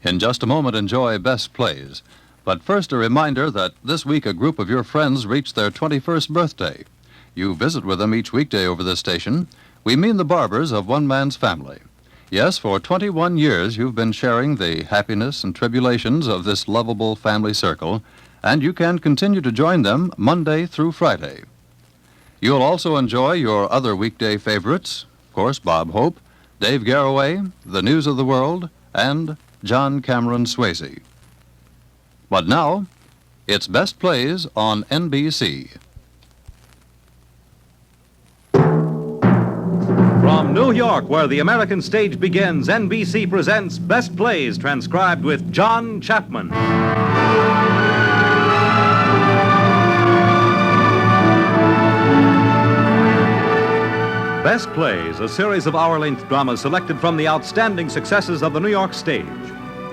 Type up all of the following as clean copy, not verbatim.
In just a moment, enjoy Best Plays. But first, a reminder that this week a group of your friends reached their 21st birthday. You visit with them each weekday over this station. We mean the Barbers of one man's family. Yes, for 21 years you've been sharing the happiness and tribulations of this lovable family circle, and you can continue to join them Monday through Friday. You'll also enjoy your other weekday favorites, of course, Bob Hope, Dave Garroway, The News of the World, and John Cameron Swayze. But now, it's Best Plays on NBC. From New York, where the American stage begins, NBC presents Best Plays, transcribed with John Chapman. Best Plays, a series of hour-length dramas selected from the outstanding successes of the New York stage.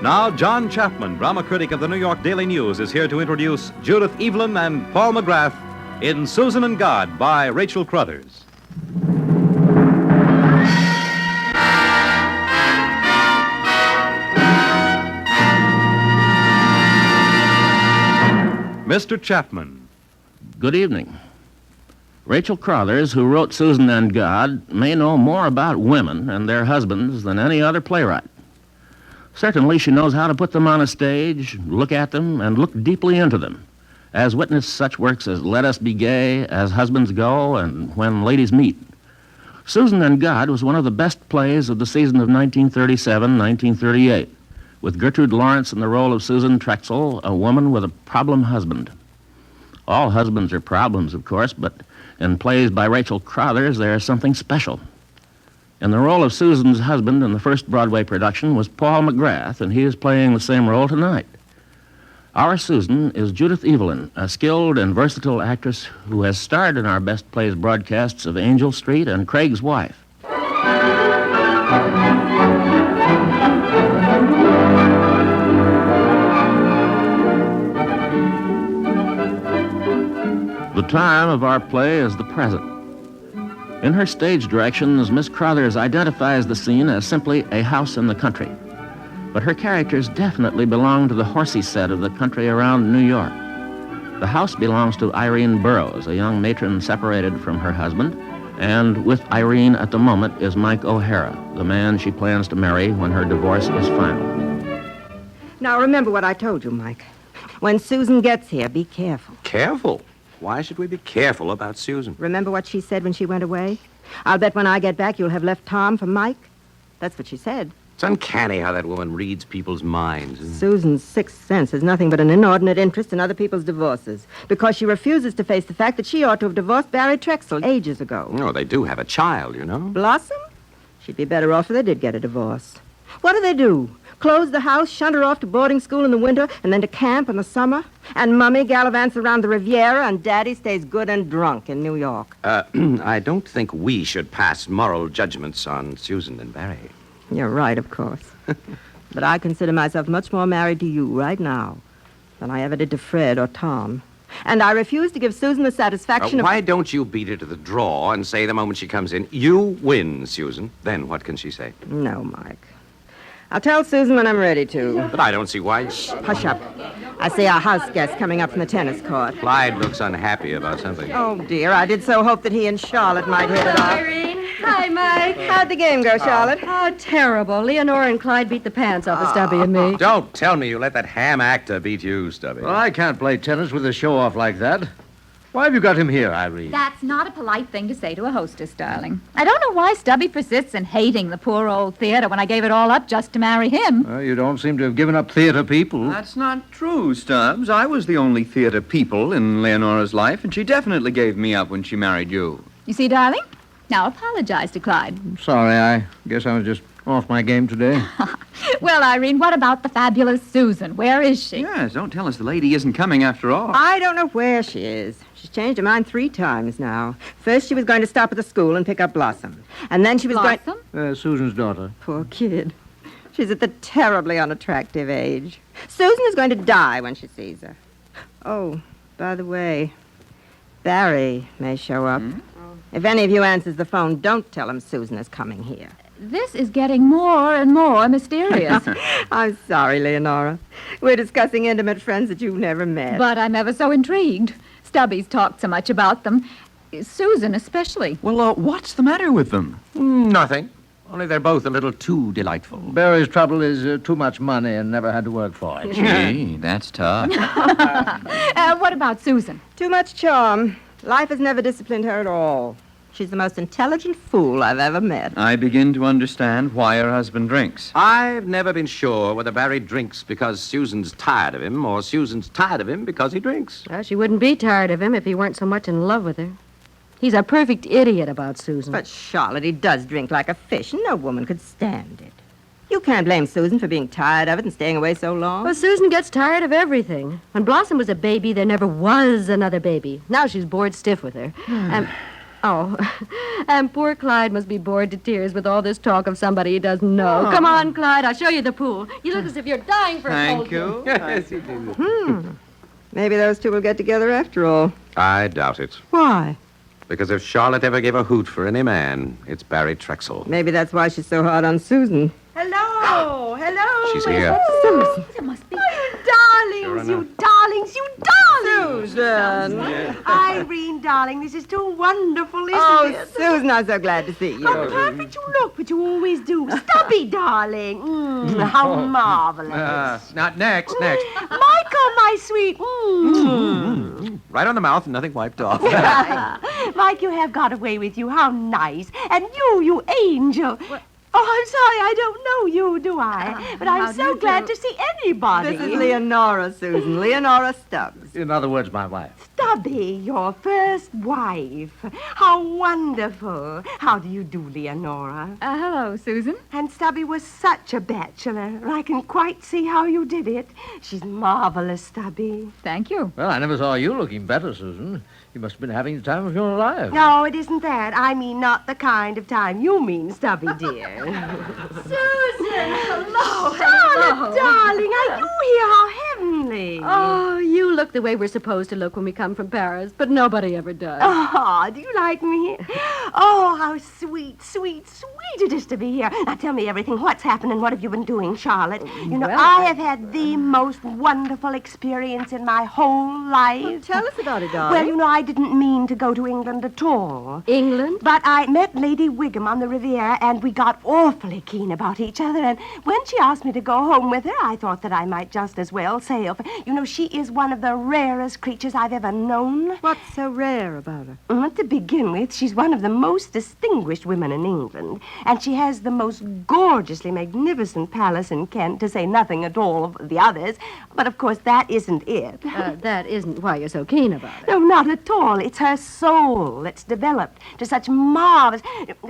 Now, John Chapman, drama critic of the New York Daily News, is here to introduce Judith Evelyn and Paul McGrath in Susan and God by Rachel Crothers. Mr. Chapman. Good evening. Rachel Crothers, who wrote Susan and God, may know more about women and their husbands than any other playwright. Certainly, she knows how to put them on a stage, look at them, and look deeply into them, as witness such works as Let Us Be Gay, As Husbands Go, and When Ladies Meet. Susan and God was one of the best plays of the season of 1937-1938, with Gertrude Lawrence in the role of Susan Trexel, a woman with a problem husband. All husbands are problems, of course, but in plays by Rachel Crothers, there is something special. In the role of Susan's husband in the first Broadway production was Paul McGrath, and he is playing the same role tonight. Our Susan is Judith Evelyn, a skilled and versatile actress who has starred in our Best Plays broadcasts of Angel Street and Craig's Wife. The time of our play is the present. In her stage directions, Miss Crothers identifies the scene as simply a house in the country. But her characters definitely belong to the horsey set of the country around New York. The house belongs to Irene Burroughs, a young matron separated from her husband, and with Irene at the moment is Mike O'Hara, the man she plans to marry when her divorce is final. Now remember what I told you, Mike. When Susan gets here, be careful. Careful? Why should we be careful about Susan? Remember what she said when she went away? I'll bet when I get back you'll have left Tom for Mike. That's what she said. It's uncanny how that woman reads people's minds. Susan's sixth sense is nothing but an inordinate interest in other people's divorces, because she refuses to face the fact that she ought to have divorced Barrie Trexel ages ago. Oh, they do have a child, you know. Blossom? She'd be better off if they did get a divorce. What do? Close the house, shunt her off to boarding school in the winter, and then to camp in the summer? And Mummy gallivants around the Riviera, and Daddy stays good and drunk in New York. I don't think we should pass moral judgments on Susan and Barrie. You're right, of course. But I consider myself much more married to you right now than I ever did to Fred or Tom. And I refuse to give Susan the satisfaction of... Why don't you beat her to the draw and say the moment she comes in, you win, Susan? Then what can she say? No, Mike. I'll tell Susan when I'm ready to. But I don't see why... Shh, hush up. I see our house guest coming up from the tennis court. Clyde looks unhappy about something. Oh, dear, I did so hope that he and Charlotte might hit it off. Irene. Hi, Mike. How'd the game go, Charlotte? Oh, terrible. Leonora and Clyde beat the pants off of Stubby and me. Don't tell me you let that ham actor beat you, Stubby. Well, I can't play tennis with a show-off like that. Why have you got him here, Irene? That's not a polite thing to say to a hostess, darling. I don't know why Stubby persists in hating the poor old theater when I gave it all up just to marry him. You don't seem to have given up theater people. That's not true, Stubbs. I was the only theater people in Leonora's life, and she definitely gave me up when she married you. You see, darling? Now apologize to Clyde. I'm sorry, I guess I was just off my game today. Well, Irene, what about the fabulous Susan? Where is she? Yes, don't tell us the lady isn't coming after all. I don't know where she is. She's changed her mind 3 times now. First, she was going to stop at the school and pick up Blossom. And then she was Blossom? Susan's daughter. Poor kid. She's at the terribly unattractive age. Susan is going to die when she sees her. Oh, by the way, Barrie may show up. If any of you answers the phone, don't tell him Susan is coming here. This is getting more and more mysterious. I'm sorry, Leonora. We're discussing intimate friends that you've never met. But I'm ever so intrigued. Stubby's talked so much about them. Susan especially. Well, what's the matter with them? Nothing. Only they're both a little too delightful. Barry's trouble is too much money and never had to work for it. Gee, that's tough. What about Susan? Too much charm. Life has never disciplined her at all. She's the most intelligent fool I've ever met. I begin to understand why her husband drinks. I've never been sure whether Barrie drinks because Susan's tired of him or Susan's tired of him because he drinks. Well, she wouldn't be tired of him if he weren't so much in love with her. He's a perfect idiot about Susan. But, Charlotte, he does drink like a fish, and no woman could stand it. You can't blame Susan for being tired of it and staying away so long. Well, Susan gets tired of everything. When Blossom was a baby, there never was another baby. Now she's bored stiff with her. And poor Clyde must be bored to tears with all this talk of somebody he doesn't know. Come on, Clyde, I'll show you the pool. You look as if you're dying for a cold Thank you. Yes, you do. Maybe those two will get together after all. I doubt it. Why? Because if Charlotte ever gave a hoot for any man, it's Barrie Trexel. Maybe that's why she's so hard on Susan. Hello, hello. She's here. Susan. It must be. Darlings, you darlings, you darlings. Susan. Irene, darling, this is too wonderful, isn't Oh, it? Susan, I'm so glad to see you. How perfect you look, but you always do. Stubby, darling. How marvelous. Not next. Michael, my sweet. Right on the mouth and nothing wiped off. Mike, you have got away with you. How nice. And you angel. Oh, I'm sorry, I don't know you, do I? But I'm so glad to see anybody. This is Leonora, Susan. Leonora Stubbs. In other words, my wife. Stubby, your first wife. How wonderful. How do you do, Leonora? Hello, Susan. And Stubby was such a bachelor. I can quite see how you did it. She's marvelous, Stubby. Thank you. Well, I never saw you looking better, Susan. You must have been having the time of your life. No, it isn't that. I mean not the kind of time you mean, Stubby, dear. Susan! Hello! Charlotte, darling, are you here? How heavenly. Oh, you look the way we're supposed to look when we come from Paris, but nobody ever does. Oh, do you like me? Oh, how sweet it is to be here. Now, tell me everything. What's happened and what have you been doing, Charlotte? You know, Well, I have had the most wonderful experience in my whole life. Well, tell us about it, darling. Well, you know, I didn't mean to go to England at all. England? But I met Lady Wigham on the Riviera, and we got awfully keen about each other. And when she asked me to go home with her, I thought that I might just as well sail. You know, she is one of the rarest creatures I've ever known. What's so rare about her? To begin with, she's one of the most distinguished women in England, and she has the most gorgeously magnificent palace in Kent, to say nothing at all of the others. But, of course, that isn't it. That isn't why you're so keen about it. No, not at all. It's her soul that's developed to such marvelous...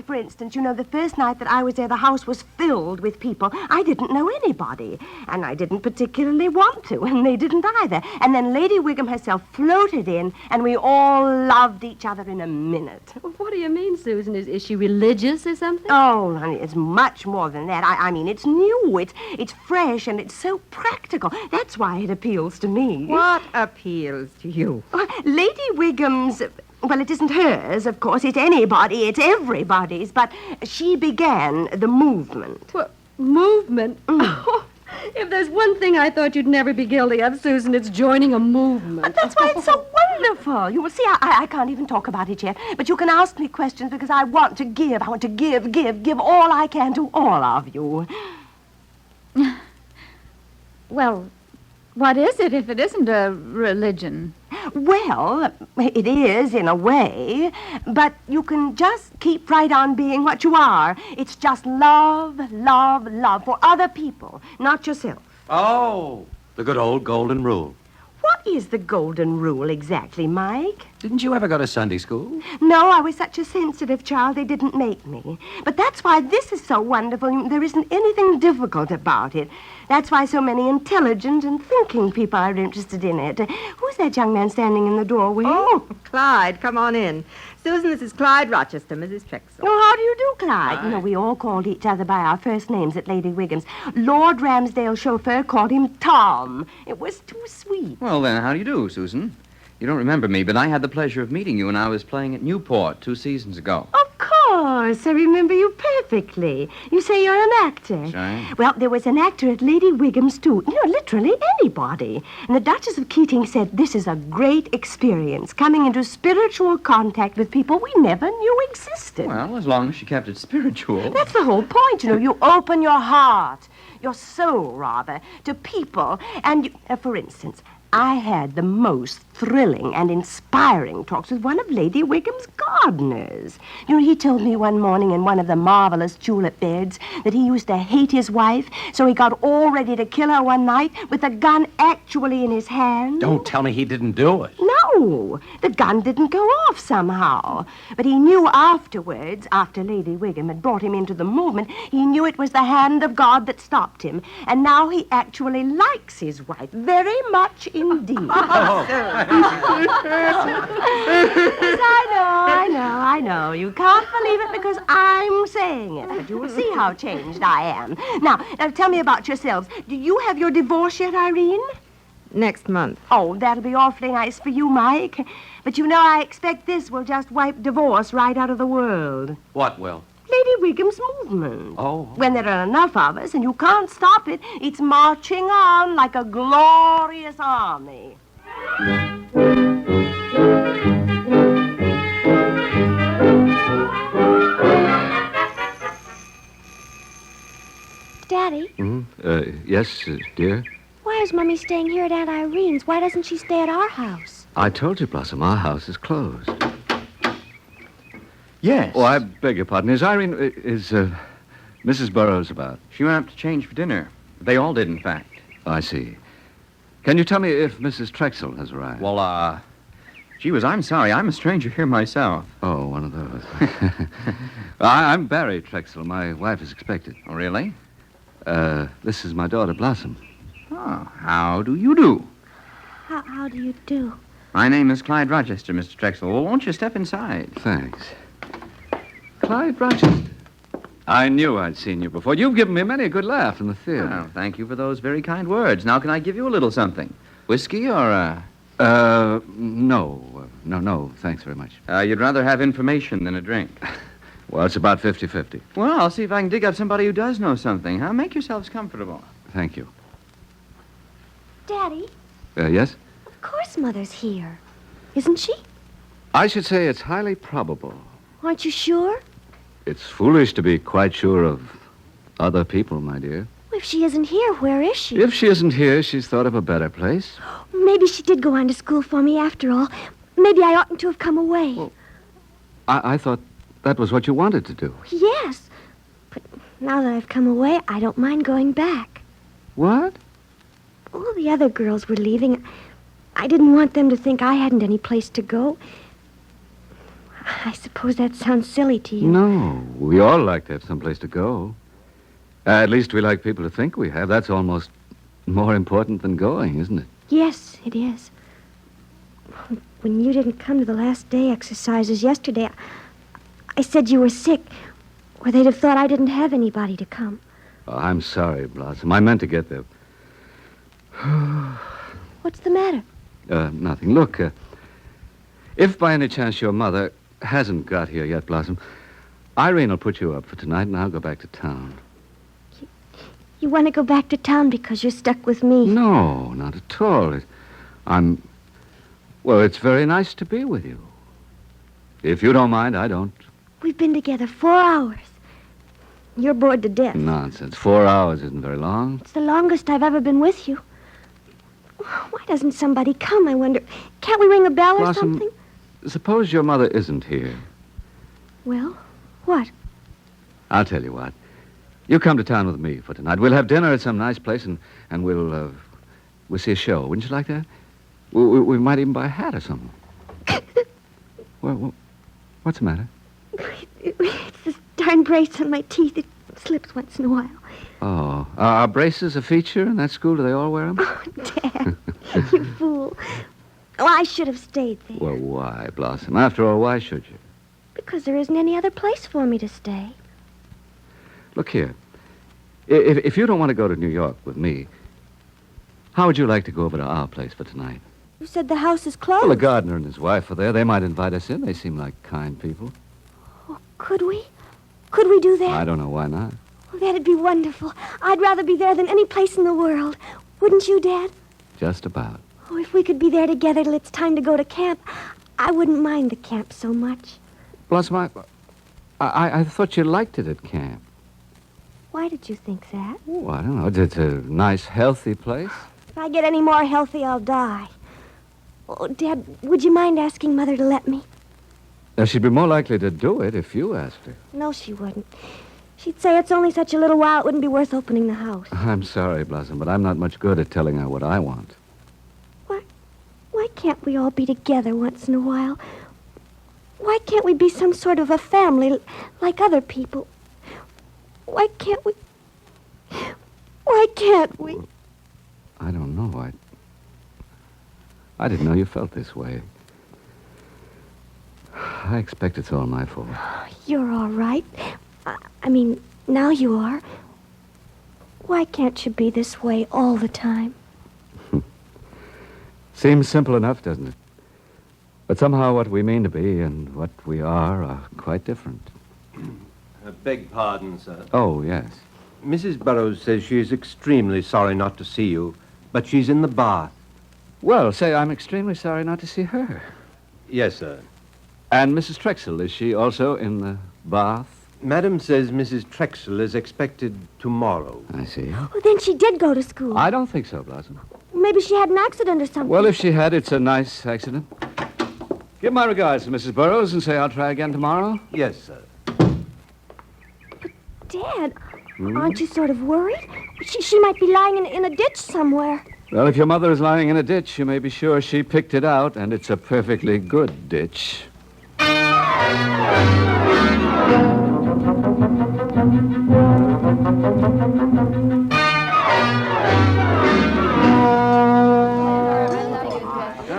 For instance, you know, the first night that I was there, the house was filled with people. I didn't know anybody, and I didn't particularly want to, and they didn't either. And then Lady Wigham herself floated in, and we all loved each other in a minute. What do you mean, Susan? Is she religious or something? Oh, honey, it's much more than that. I mean, it's new, it's fresh, and it's so practical. That's why it appeals to me. What appeals to you? Lady Wigham's... Well, it isn't hers, of course. It's anybody. It's everybody's. But she began the movement. What, movement? Oh, if there's one thing I thought you'd never be guilty of, Susan, it's joining a movement. But that's why it's so wonderful. You will see, I can't even talk about it yet. But you can ask me questions because I want to give. I want to give all I can to all of you. Well, what is it if it isn't a religion? Well, it is in a way, but you can just keep right on being what you are. It's just love for other people, not yourself. Oh, the good old golden rule. What is the golden rule exactly, Mike? Didn't you ever go to Sunday school? No, I was such a sensitive child, they didn't make me. But that's why this is so wonderful. There isn't anything difficult about it. That's why so many intelligent and thinking people are interested in it. Who's that young man standing in the doorway? Oh, Clyde, come on in. Susan, this is Clyde Rochester, Mrs. Trexel. Oh, how do you do, Clyde? You know, we all called each other by our first names at Lady Wigham's. Lord Ramsdale's chauffeur called him Tom. It was too sweet. Well, then, how do you do, Susan? You don't remember me, but I had the pleasure of meeting you when I was playing at Newport 2 seasons ago. Of course. course. I remember you perfectly. You say you're an actor. Sorry? Well, there was an actor at Lady Wigham's, too. You know, literally anybody. And the Duchess of Keating said this is a great experience, coming into spiritual contact with people we never knew existed. Well, as long as she kept it spiritual. That's the whole point, you know. You open your heart, your soul, rather, to people. And, for instance, I had the most thrilling and inspiring talks with one of Lady Wigham's gardeners. You know, he told me one morning in one of the marvelous tulip beds that he used to hate his wife, so he got all ready to kill her one night with a gun actually in his hand. Don't tell me he didn't do it. No, the gun didn't go off somehow. But he knew afterwards, after Lady Wigham had brought him into the movement, he knew it was the hand of God that stopped him. And now he actually likes his wife very much indeed. Yes, I know. You can't believe it because I'm saying it. But you will see how changed I am. Now, tell me about yourselves. Do you have your divorce yet, Irene? Next month. Oh, that'll be awfully nice for you, Mike. But you know, I expect this will just wipe divorce right out of the world. What will? Lady Wigham's movement. Oh. When there are enough of us and you can't stop it, it's marching on like a glorious army. Daddy? Yes, dear? Why is Mummy staying here at Aunt Irene's? Why doesn't she stay at our house? I told you, Blossom, our house is closed. Yes. Oh, I beg your pardon. Is Mrs. Burroughs about? She went up to change for dinner. They all did, in fact. I see. Can you tell me if Mrs. Trexel has arrived? Well, I'm sorry. I'm a stranger here myself. Oh, one of those. I'm Barrie Trexel. My wife is expected. Oh, really? This is my daughter, Blossom. Oh, how do you do? How do you do? My name is Clyde Rochester, Mr. Trexel. Well, won't you step inside? Thanks. Clyde Rochester. I knew I'd seen you before. You've given me many a good laugh in the theater. Oh, thank you for those very kind words. Now, can I give you a little something? Whiskey or, No, thanks very much. You'd rather have information than a drink. Well, it's about 50-50. Well, I'll see if I can dig up somebody who does know something, huh? Make yourselves comfortable. Thank you. Daddy? Yes? Of course Mother's here. Isn't she? I should say it's highly probable. Aren't you sure? It's foolish to be quite sure of other people, my dear. If she isn't here, where is she? If she isn't here, she's thought of a better place. Maybe she did go on to school for me after all. Maybe I oughtn't to have come away. Well, I thought that was what you wanted to do. Yes. But now that I've come away, I don't mind going back. What? All the other girls were leaving. I didn't want them to think I hadn't any place to go. I suppose that sounds silly to you. No, we all like to have someplace to go. At least we like people to think we have. That's almost more important than going, isn't it? Yes, it is. When you didn't come to the last day exercises yesterday, I said you were sick, or they'd have thought I didn't have anybody to come. Oh, I'm sorry, Blossom. I meant to get there. What's the matter? Nothing. Look, if by any chance your mother hasn't got here yet, Blossom, Irene will put you up for tonight, and I'll go back to town. You want to go back to town because you're stuck with me? No, not at all. Well, it's very nice to be with you. If you don't mind, I don't. We've been together 4 hours. You're bored to death. Nonsense. 4 hours isn't very long. It's the longest I've ever been with you. Why doesn't somebody come, I wonder? Can't we ring a bell or Blossom, something? Suppose your mother isn't here. Well, what? I'll tell you what. You come to town with me for tonight. We'll have dinner at some nice place, and we'll see a show. Wouldn't you like that? We might even buy a hat or something. Well, what's the matter? It's this darn brace on my teeth. It slips once in a while. Oh, are braces a feature in that school? Do they all wear them? Oh, Dad, you fool. Oh, I should have stayed there. Well, why, Blossom? After all, why should you? Because there isn't any other place for me to stay. Look here. If you don't want to go to New York with me, how would you like to go over to our place for tonight? You said the house is closed. Well, the gardener and his wife are there. They might invite us in. They seem like kind people. Oh, Could we? Could we do that? I don't know why not. Well, that'd be wonderful. I'd rather be there than any place in the world. Wouldn't you, Dad? Just about. Oh, if we could be there together till it's time to go to camp, I wouldn't mind the camp so much. Blossom, I thought you liked it at camp. Why did you think that? Oh, I don't know. It's a nice, healthy place. If I get any more healthy, I'll die. Oh, Dad, would you mind asking Mother to let me? Now, she'd be more likely to do it if you asked her. No, she wouldn't. She'd say it's only such a little while, it wouldn't be worth opening the house. I'm sorry, Blossom, but I'm not much good at telling her what I want. Why can't we all be together once in a while? Why can't we be some sort of a family like other people? Why can't we? Why can't we? I don't know. I didn't know you felt this way. I expect it's all my fault. You're all right. I mean, now you are. Why can't you be this way all the time? Seems simple enough, doesn't it? But somehow what we mean to be and what we are quite different. Beg pardon, sir. Oh, yes. Mrs. Burroughs says she is extremely sorry not to see you, but she's in the bath. Well, say I'm extremely sorry not to see her. Yes, sir. And Mrs. Trexel, is she also in the bath? Madam says Mrs. Trexel is expected tomorrow. I see. Well, then she did go to school. I don't think so, Blossom. Maybe she had an accident or something. Well, if she had, it's a nice accident. Give my regards to Mrs. Burroughs and say I'll try again tomorrow. Yes, sir. Dad, aren't you sort of worried? She might be lying in a ditch somewhere. Well, if your mother is lying in a ditch, you may be sure she picked it out, and it's a perfectly good ditch.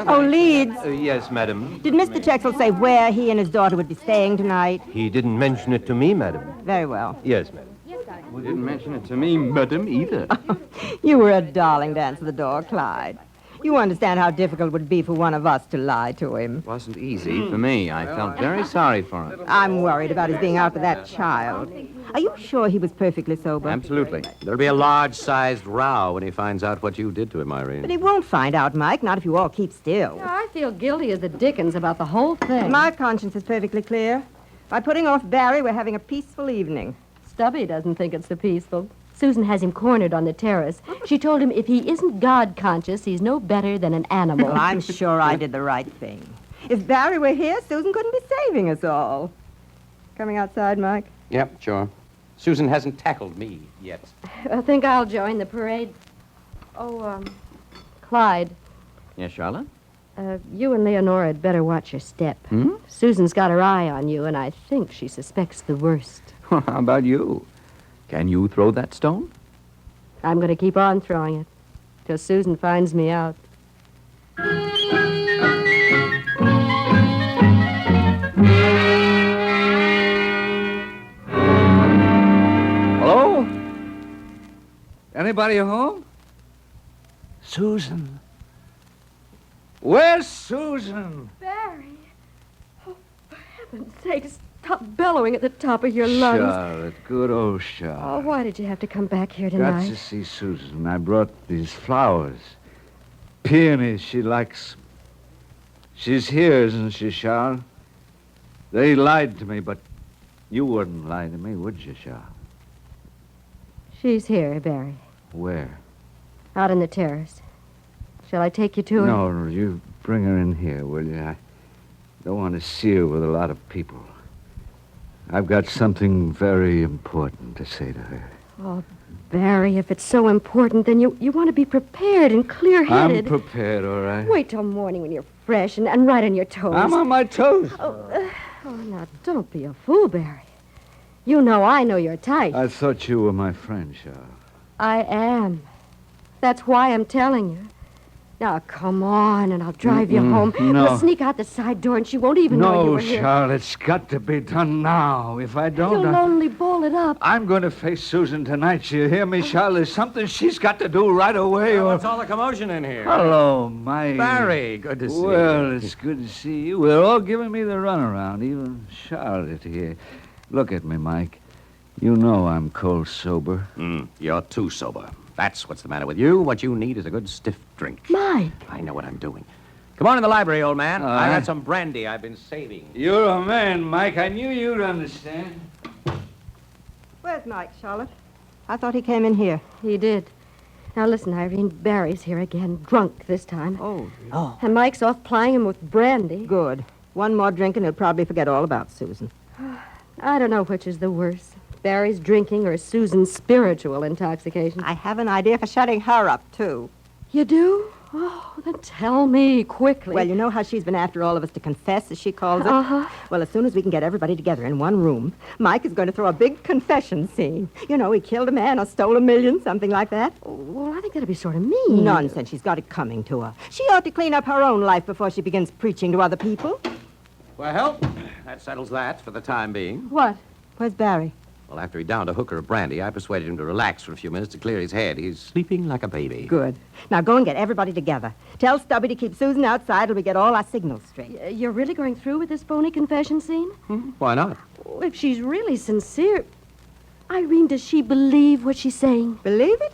Oh, Leeds. Yes, madam. Did Mr. Trexel say where he and his daughter would be staying tonight? He didn't mention it to me, madam. Very well. Yes, madam. He didn't mention it to me, madam, either. You were a darling to answer the door, Clyde. You understand how difficult it would be for one of us to lie to him. It wasn't easy for me. I felt very sorry for him. I'm worried about his being out with that child. Are you sure he was perfectly sober? Absolutely. There'll be a large-sized row when he finds out what you did to him, Irene. But he won't find out, Mike, not if you all keep still. Yeah, I feel guilty as the dickens about the whole thing. My conscience is perfectly clear. By putting off Barrie, we're having a peaceful evening. Stubby doesn't think it's so peaceful. Susan has him cornered on the terrace. She told him if he isn't God-conscious, he's no better than an animal. Well, I'm sure I did the right thing. If Barrie were here, Susan couldn't be saving us all. Coming outside, Mike? Yep, sure. Susan hasn't tackled me yet. I think I'll join the parade. Oh, Clyde, Yes, Charlotte? you and Leonora had better watch your step. Susan's got her eye on you, and I think she suspects the worst. How about you? Can you throw that stone? I'm going to keep on throwing it till Susan finds me out. Hello? Anybody home? Susan. Where's Susan? Barrie. Oh, for heaven's sake, stop bellowing at the top of your lungs. Charlotte, good old Oh, Charlotte. why did you have to come back here Got tonight? to see Susan. I brought these flowers. Peonies she likes. She's here, isn't she, Charlotte? They lied to me, but you wouldn't lie to me, would you, Charlotte? She's here, Barrie, Where? out on the terrace. Shall I take you to her? No, you bring her in here, will you? I don't want to see her with a lot of people. I've got something very important to say to her. Oh, Barrie, if it's so important, then you want to be prepared and clear-headed. I'm prepared, all right. Wait till morning when you're fresh and right on your toes. I'm on my toes. Oh, now, don't be a fool, Barrie. You know I know your type. I thought you were my friend, Charlotte. I am. That's why I'm telling you. Now, come on, and I'll drive you home. No. We'll sneak out the side door, and she won't even know you No, were here. Charlotte, it's got to be done now. If I don't... You'll only ball it up. I'm going to face Susan tonight. She'll hear me, Charlotte. There's something she's got to do right away. Well, or... what's all the commotion in here? Hello, Mike. Barrie, good to see you. Well, it's good to see you. We're all giving me the runaround, even Charlotte here. Look at me, Mike. You know I'm cold sober. You're too sober. That's what's the matter with you. What you need is a good stiff drink. Mike. I know what I'm doing. Come on in the library, old man. All I right. got some brandy I've been saving. You're a man, Mike. I knew you'd understand. Where's Mike, Charlotte? I thought he came in here. He did. Now listen, Irene, Barry's here again, drunk this time. Oh. And Mike's off plying him with brandy. Good. One more drink and he'll probably forget all about Susan. I don't know which is the worse, Barry's drinking or Susan's spiritual intoxication. I have an idea for shutting her up, too. You do? Oh, then tell me quickly. Well, you know how she's been after all of us to confess, as she calls it? Uh-huh. Well, as soon as we can get everybody together in one room, Mike is going to throw a big confession scene. You know, he killed a man or stole $1 million, something like that. Well, I think that'd be sort of mean. Nonsense. She's got it coming to her. She ought to clean up her own life before she begins preaching to other people. Well, that settles that for the time being. What? Where's Barrie? Well, after he downed a hooker of brandy, I persuaded him to relax for a few minutes to clear his head. He's sleeping like a baby. Good. Now go and get everybody together. Tell Stubby to keep Susan outside till we get all our signals straight. You're really going through with this phony confession scene? Why not? Oh, if she's really sincere... Irene, does she believe what she's saying? Believe it?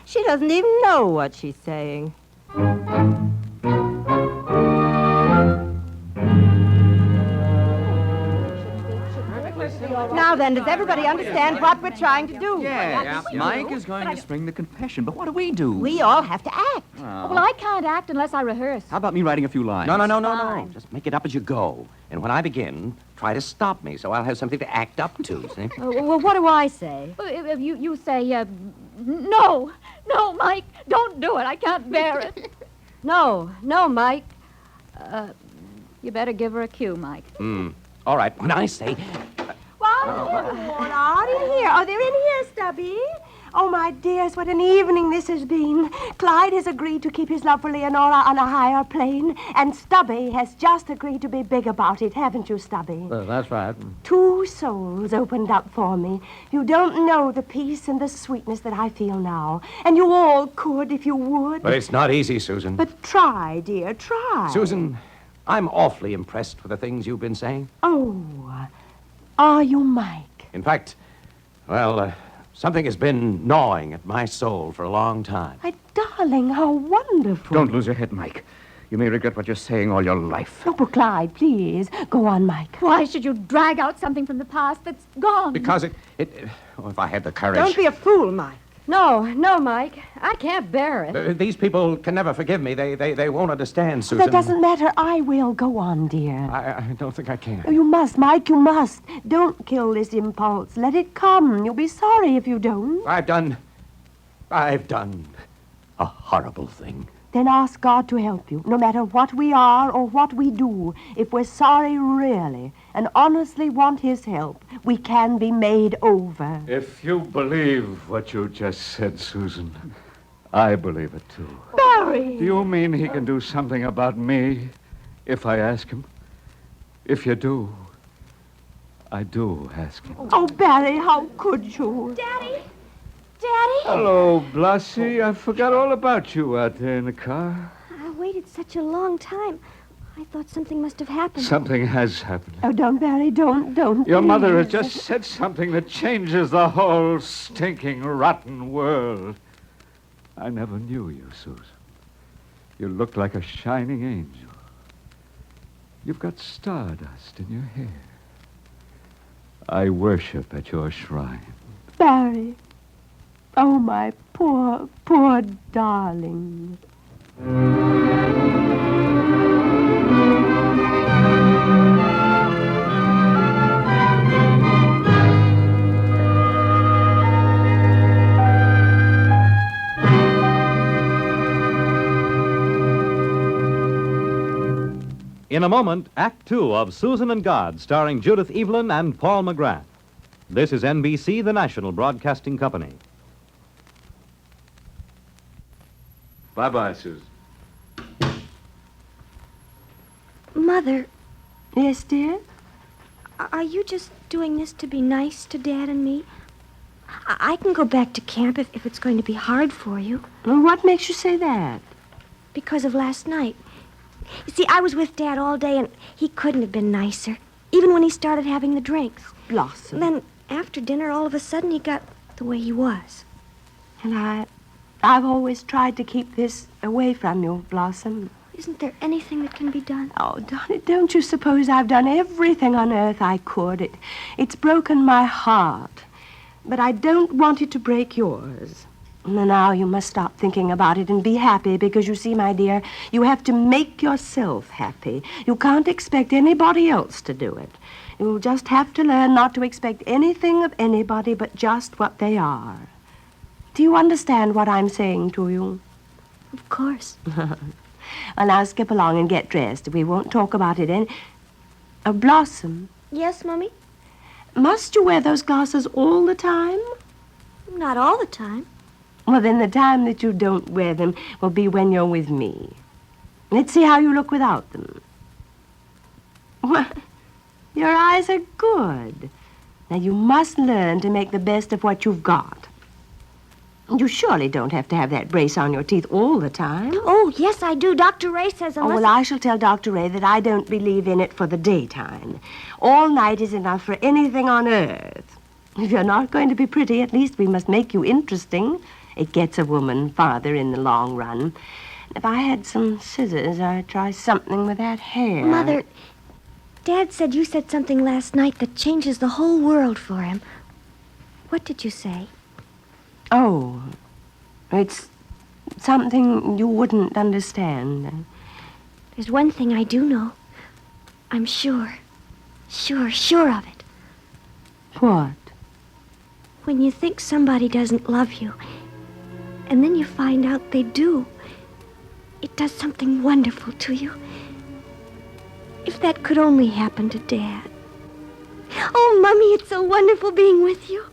She doesn't even know what she's saying. Now then, does everybody understand what we're trying to do? Yes. Mike is going to spring the confession, but what do we do? We all have to act. Well, I can't act unless I rehearse. How about me writing a few lines? No. Just make it up as you go. And when I begin, try to stop me so I'll have something to act up to, see? Well, what do I say? If you say, no, Mike, don't do it. I can't bear it. No, Mike. You better give her a cue, Mike. All right, when I say... What are in here? Oh, they're in here, Stubby. Oh, my dears, what an evening this has been. Clyde has agreed to keep his love for Leonora on a higher plane, and Stubby has just agreed to be big about it, haven't you, Stubby? That's right. 2 souls opened up for me. You don't know the peace and the sweetness that I feel now. And you all could if you would. But it's not easy, Susan. But try, dear, try. Susan, I'm awfully impressed with the things you've been saying. Oh, are you, Mike? In fact, well, something has been gnawing at my soul for a long time. My darling, how wonderful. Don't lose your head, Mike. You may regret what you're saying all your life. Oh, but Clyde, please, go on, Mike. Why should you drag out something from the past that's gone? Because if I had the courage... Don't be a fool, Mike. No, Mike. I can't bear it. These people can never forgive me. They won't understand, Susan. That doesn't matter. I will. Go on, dear. I don't think I can. Oh, you must, Mike, you must. Don't kill this impulse. Let it come. You'll be sorry if you don't. I've done a horrible thing. Then ask God to help you, no matter what we are or what we do. If we're sorry really and honestly want his help, we can be made over. If you believe what you just said, Susan, I believe it too. Barrie! Do you mean he can do something about me if I ask him? If you do, I do ask him. Oh, Barrie, how could you? Daddy? Hello, Blasi. I forgot all about you out there in the car. I waited such a long time. I thought something must have happened. Something has happened. Oh, don't, Barrie, don't. Your please. mother has just said something that changes the whole stinking, rotten world. I never knew you, Susan. You look like a shining angel. You've got stardust in your hair. I worship at your shrine. Barrie. Oh, my poor, poor darling. In a moment, Act Two of Susan and God, starring Judith Evelyn and Paul McGrath. This is NBC, the national broadcasting company. Bye-bye, Susan. Mother, Yes, dear? are you just doing this to be nice to Dad and me? I can go back to camp if it's going to be hard for you. Well, what makes you say that? Because of last night. You see, I was with Dad all day, and he couldn't have been nicer, even when he started having the drinks. Blossom. Then, after dinner, all of a sudden, he got the way he was. And I've always tried to keep this away from you, Blossom. Isn't there anything that can be done? Oh, Donna, don't you suppose I've done everything on earth I could? It's broken my heart. But I don't want it to break yours. Now you must stop thinking about it and be happy because, you see, my dear, you have to make yourself happy. You can't expect anybody else to do it. You'll just have to learn not to expect anything of anybody but just what they are. Do you understand what I'm saying to you? Of course. Well, now skip along and get dressed. We won't talk about it any... Blossom, Yes, Mummy? must you wear those glasses all the time? Not all the time. Well, then the time that you don't wear them will be when you're with me. Let's see how you look without them. Well, your eyes are good. Now, you must learn to make the best of what you've got. You surely don't have to have that brace on your teeth all the time. Oh, yes, I do. Dr. Ray says I Oh, must... well, I shall tell Dr. Ray that I don't believe in it for the daytime. All night is enough for anything on earth. If you're not going to be pretty, at least we must make you interesting. It gets a woman farther in the long run. If I had some scissors, I'd try something with that hair. Mother, Dad said you said something last night that changes the whole world for him. What did you say? Oh, it's something you wouldn't understand. There's one thing I do know. I'm sure of it. What? When you think somebody doesn't love you, and then you find out they do, it does something wonderful to you. If that could only happen to Dad. Oh, Mummy, it's so wonderful being with you.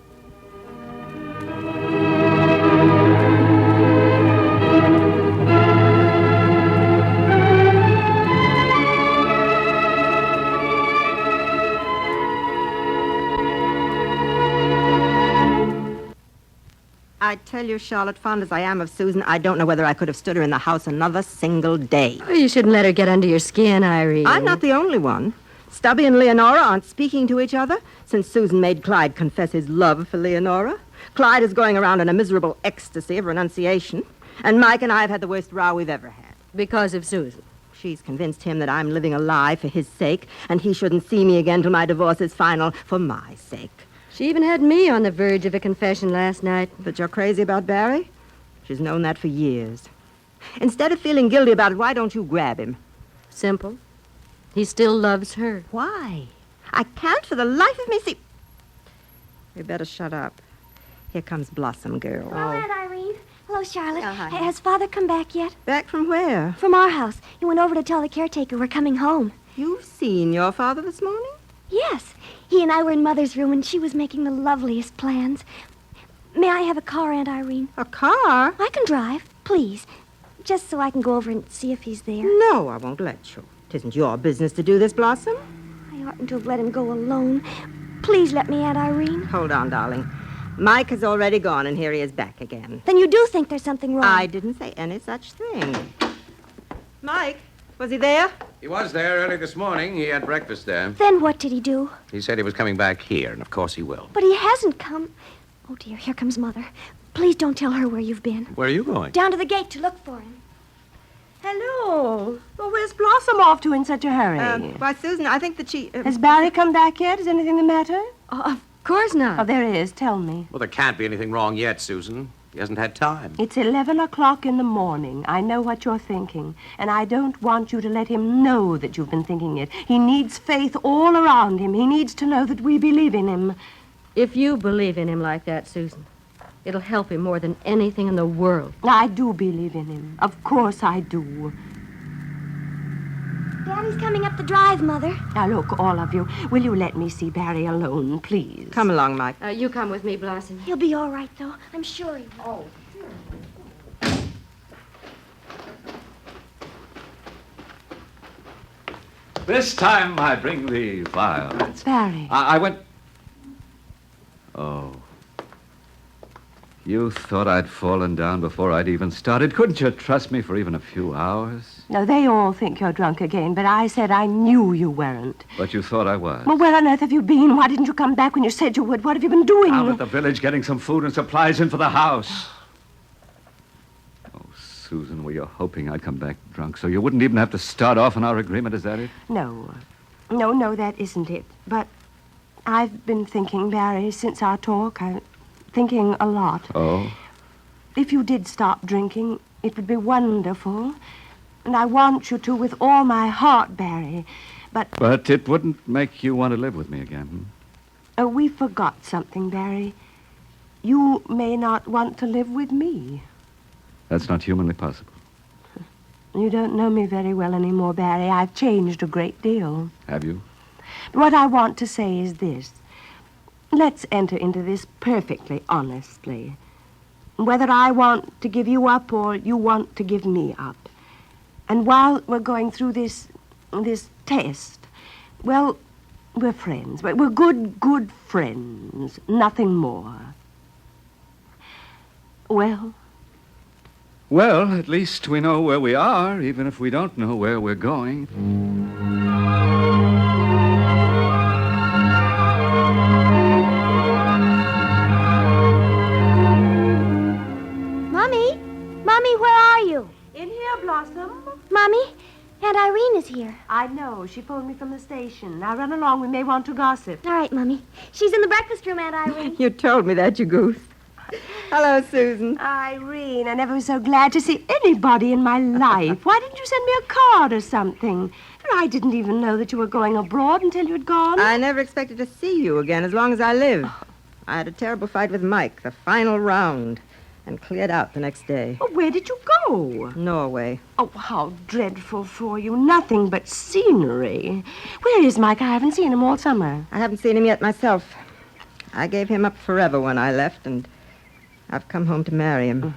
I tell you, Charlotte, fond as I am of Susan, I don't know whether I could have stood her in the house another single day. Oh, you shouldn't let her get under your skin, Irene. I'm not the only one. Stubby and Leonora aren't speaking to each other since Susan made Clyde confess his love for Leonora. Clyde is going around in a miserable ecstasy of renunciation. And Mike and I have had the worst row we've ever had. Because of Susan. She's convinced him that I'm living a lie for his sake, and he shouldn't see me again till my divorce is final for my sake. She even had me on the verge of a confession last night. That you're crazy about Barrie? She's known that for years. Instead of feeling guilty about it, why don't you grab him? Simple. He still loves her. Why? I can't for the life of me see... We better shut up. Here comes Blossom Girl. Hello, Aunt Irene. Hello, Charlotte. Oh, hi. Has Father come back yet? Back from where? From our house. He went over to tell the caretaker we're coming home. You've seen your father this morning? Yes. He and I were in Mother's room, and she was making the loveliest plans. May I have a car, Aunt Irene? A car? I can drive, please. Just so I can go over and see if he's there. No, I won't let you. It isn't your business to do this, Blossom. I oughtn't to have let him go alone. Please let me, Aunt Irene. Hold on, darling. Mike has already gone, and here he is back again. Then you do think there's something wrong? I didn't say any such thing. Mike, was he there? He was there early this morning. He had breakfast there. Then what did he do? He said he was coming back here, and of course he will. But he hasn't come. Oh, dear, here comes Mother. Please don't tell her where you've been. Where are you going? Down to the gate to look for him. Hello. Well, where's Blossom off to in such a hurry? Why, Susan, I think that she... Has Barrie come back yet? Is anything the matter? Of course not. Oh, there is. Tell me. Well, there can't be anything wrong yet, Susan. He hasn't had time. It's 11 o'clock in the morning. I know what you're thinking, and I don't want you to let him know that you've been thinking it. He needs faith all around him. He needs to know that we believe in him. If you believe in him like that, Susan, it'll help him more than anything in the world. I do believe in him. Of course I do. Daddy's coming up the drive, Mother. Now, look, all of you, will you let me see Barrie alone, please? Come along, Mike. You come with me, Blossom. He'll be all right, though. I'm sure he will. Oh. This time I bring the violets. Barrie. I went... Oh. You thought I'd fallen down before I'd even started. Couldn't you trust me for even a few hours? No, they all think you're drunk again, but I said I knew you weren't. But you thought I was. Well, where on earth have you been? Why didn't you come back when you said you would? What have you been doing? Out at the village getting some food and supplies in for the house. Oh, Susan, were you hoping I'd come back drunk so you wouldn't even have to start off on our agreement? Is that it? No, that isn't it. But I've been thinking, Barrie, since our talk. I'm thinking a lot. Oh? If you did stop drinking, it would be wonderful. And I want you to with all my heart, Barrie. But it wouldn't make you want to live with me again. We forgot something, Barrie. You may not want to live with me. That's not humanly possible. You don't know me very well anymore, Barrie. I've changed a great deal. Have you? What I want to say is this. Let's enter into this perfectly honestly. Whether I want to give you up or you want to give me up. And while we're going through this test, well, we're friends. We're good friends. Nothing more. Well? Well, at least we know where we are, even if we don't know where we're going. Mommy, where are you? In here, Blossom. Mommy, Aunt Irene is here. I know. She phoned me from the station. Now run along. We may want to gossip. All right, Mommy. She's in the breakfast room, Aunt Irene. You told me that, you goose. Hello, Susan. Irene, I never was so glad to see anybody in my life. Why didn't you send me a card or something? I didn't even know that you were going abroad until you'd gone. I never expected to see you again as long as I live. I had a terrible fight with Mike, the final round, and cleared out the next day. Oh, where did you go? Norway. Oh, how dreadful for you. Nothing but scenery. Where is Mike? I haven't seen him all summer. I haven't seen him yet myself. I gave him up forever when I left, and I've come home to marry him.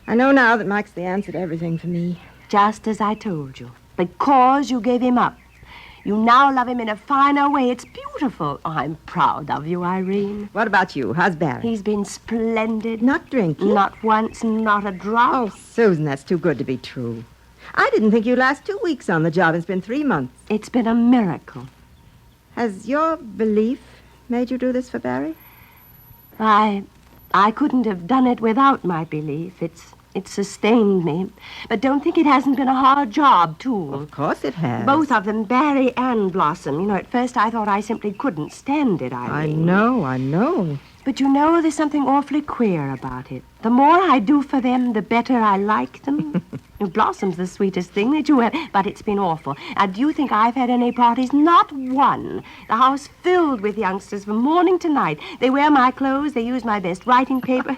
I know now that Mike's the answer to everything for me. Just as I told you. Because you gave him up. You now love him in a finer way. It's beautiful. Oh, I'm proud of you, Irene. What about you? How's Barrie? He's been splendid. Not drinking? Not once, not a drop. Oh, Susan, that's too good to be true. I didn't think you'd last 2 weeks on the job. It's been 3 months. It's been a miracle. Has your belief made you do this for Barrie? I couldn't have done it without my belief. It's sustained me. But don't think it hasn't been a hard job, too. Of course it has. Both of them, Barrie and Blossom. You know, at first I thought I simply couldn't stand it, Irene. I know. But you know, there's something awfully queer about it. The more I do for them, the better I like them. Blossom's the sweetest thing that you have, but it's been awful. Do you think I've had any parties? Not one. The house filled with youngsters from morning to night. They wear my clothes, they use my best writing paper.